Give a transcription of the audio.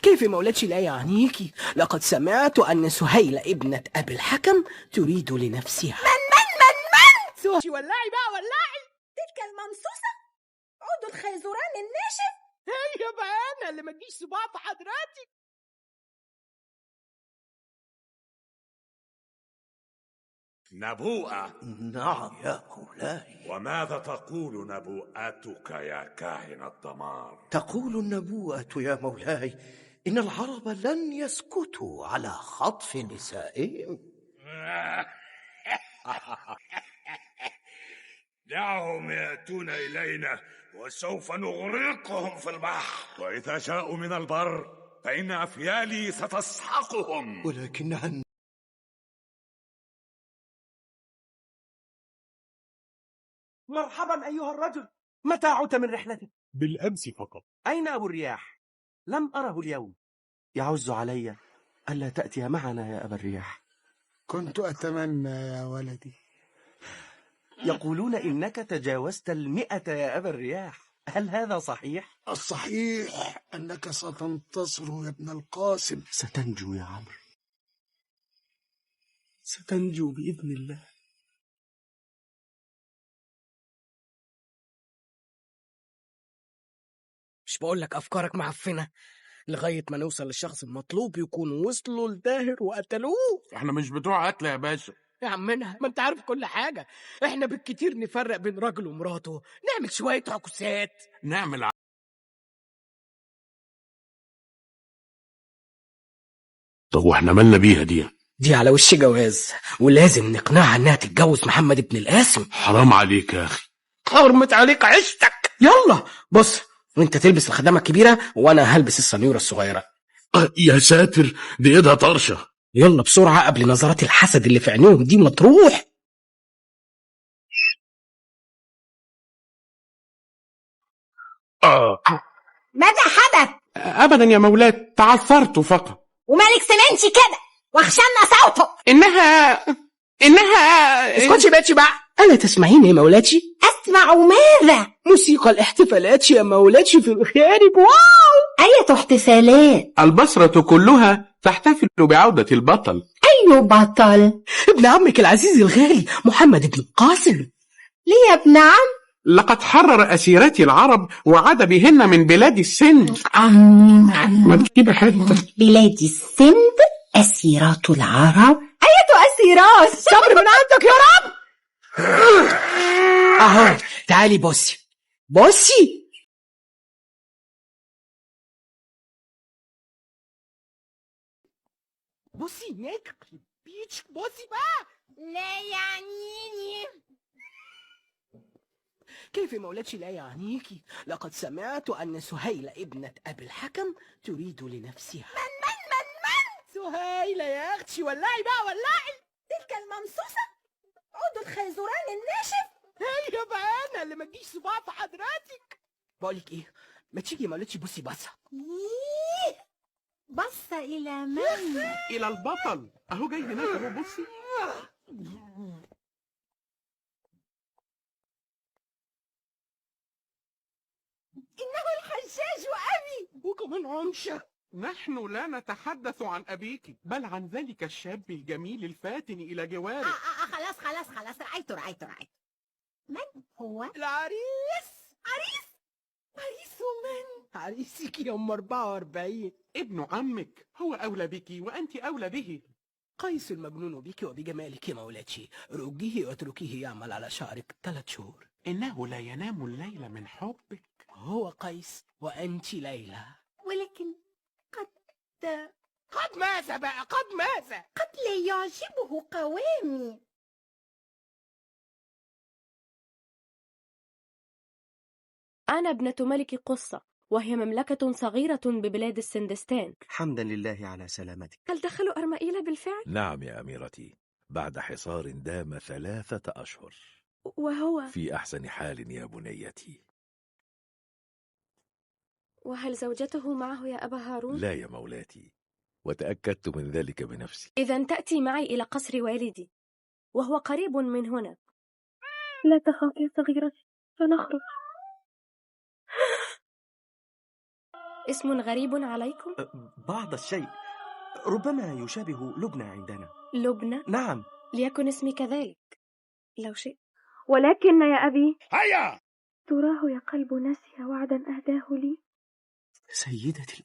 كيف مولاتي لا يعنيك؟ لقد سمعت أن سهيلة ابنة أبي الحكم تريد لنفسها. سهيلة ولعي بقى ولعي. تلك الممصوصة عود الخيزران الناشف. هي بقى أنا اللي ما تجيش صباع في حضراتي. نبوءة. نعم يا مولاي. وماذا تقول نبوءتك يا كاهن الدمار؟ تقول النبوءة يا مولاي إن العرب لن يسكتوا على خطف نسائهم. دعهم يأتون إلينا وسوف نغرقهم في البحر، وإذا جاءوا من البر فإن أفيالي ستسحقهم. ولكنها مرحبا أيها الرجل، متى عدت من رحلتك؟ بالأمس فقط. أين أبو الرياح؟ لم أره اليوم. يعز علي ألا تأتي معنا يا أبا الرياح. كنت أتمنى يا ولدي. يقولون إنك تجاوزت 100 يا أبا الرياح، هل هذا صحيح؟ الصحيح أنك ستنتصر يا ابن القاسم. ستنجو يا عمرو، ستنجو بإذن الله. مش بقولك أفكارك معفنة؟ لغاية ما نوصل للشخص المطلوب يكونوا وصلوا لداهر وقتلوه. احنا مش بتوع قتل يا باشا يا عمنا، ما انت عارف كل حاجة. احنا بالكتير نفرق بين راجل ومراته، نعمل شوية عكوسات، نعمل طب واحنا مالنا بيها دي على وش جواز، ولازم نقنعها انها تتجوز محمد ابن القاسم. حرام عليك يا اخي. حرمت عليك عشتك. يلا بص، وانت تلبس الخدامة الكبيرة وانا هلبس السنيورة الصغيرة. يا ساتر، دي ايدها طرشة. يلا بسرعة قبل نظرات الحسد اللي في عينيهم دي ما تروح. ماذا حدث؟ ابدا يا مولاي، تعثرت فقط. ومالك سمنش كده واخشنا صوته. انها اسكتي باتي بقى. ألا تسمعين يا مولاتي؟ أسمع ماذا؟ موسيقى الاحتفالات يا مولاتي في الخارج. واو، أية احتفالات؟ البصرة كلها تحتفل بعودة البطل. أي بطل؟ ابن عمك العزيز الغالي محمد ابن القاسم. ليه يا ابن عم؟ لقد حرر أسيرات العرب وعاد بهن من بلاد السند. ما تجيب حتة بلاد السند؟ أسيرات العرب؟ أية أسيرات؟ صبر من عندك يا رب. اهو تعالي بصي بصي. بصي هناك بيتش، بصي بقى. لا يعنيني. كيف مولاتي لا يعنيكي؟ لقد سمعت أن سهيلة ابنة أبي الحكم تريد لنفسها. من سهيلة يا أختي، ولعي بقى ولعي. تلك الممصوصة عود الخيزران الناشف. هي بقى أنا اللي ما تجيش صباع في حضراتك. بقولك إيه، ما تيجي يا مولاتي بصي بصة. بص إلى من؟ إلى البطل، أهو جاي هناك أهو. بصي إنه الحجاج وأبي. وكمان عمشة. نحن لا نتحدث عن أبيك، بل عن ذلك الشاب الجميل الفاتن إلى جوارك. خلاص رأيت. من هو؟ العريس. عريس ومن؟ عريسك يا أم 44. ابن عمك، هو أولى بك وأنت أولى به. قيس المجنون بك وبجمالك يا مولاتي، رجيه واتركيه يعمل على شعرك 3 شهور. إنه لا ينام الليل من حبك. هو قيس وأنت ليلى. ولكن قد ماذا بقى؟ قد ماذا؟ قد لا يعجبه قوامي. أنا ابنة ملك قصة، وهي مملكة صغيرة ببلاد السندستان. حمدا لله على سلامتك. هل دخلوا أرمائيل بالفعل؟ نعم يا أميرتي، بعد حصار دام 3 أشهر. وهو في أحسن حال يا بنيتي. وهل زوجته معه يا أبا هارون؟ لا يا مولاتي، وتأكدت من ذلك بنفسي. إذن تأتي معي إلى قصر والدي، وهو قريب من هنا. لا تخاف يا صغيرتي، سنخرج. اسم غريب عليكم؟ بعض الشيء، ربما يشابه لبنى عندنا. لبنى؟ نعم. ليكن اسمي كذلك لو شئت، ولكن يا أبي هيا تراه يا قلب نسي وعدا أهداه لي. سيدتي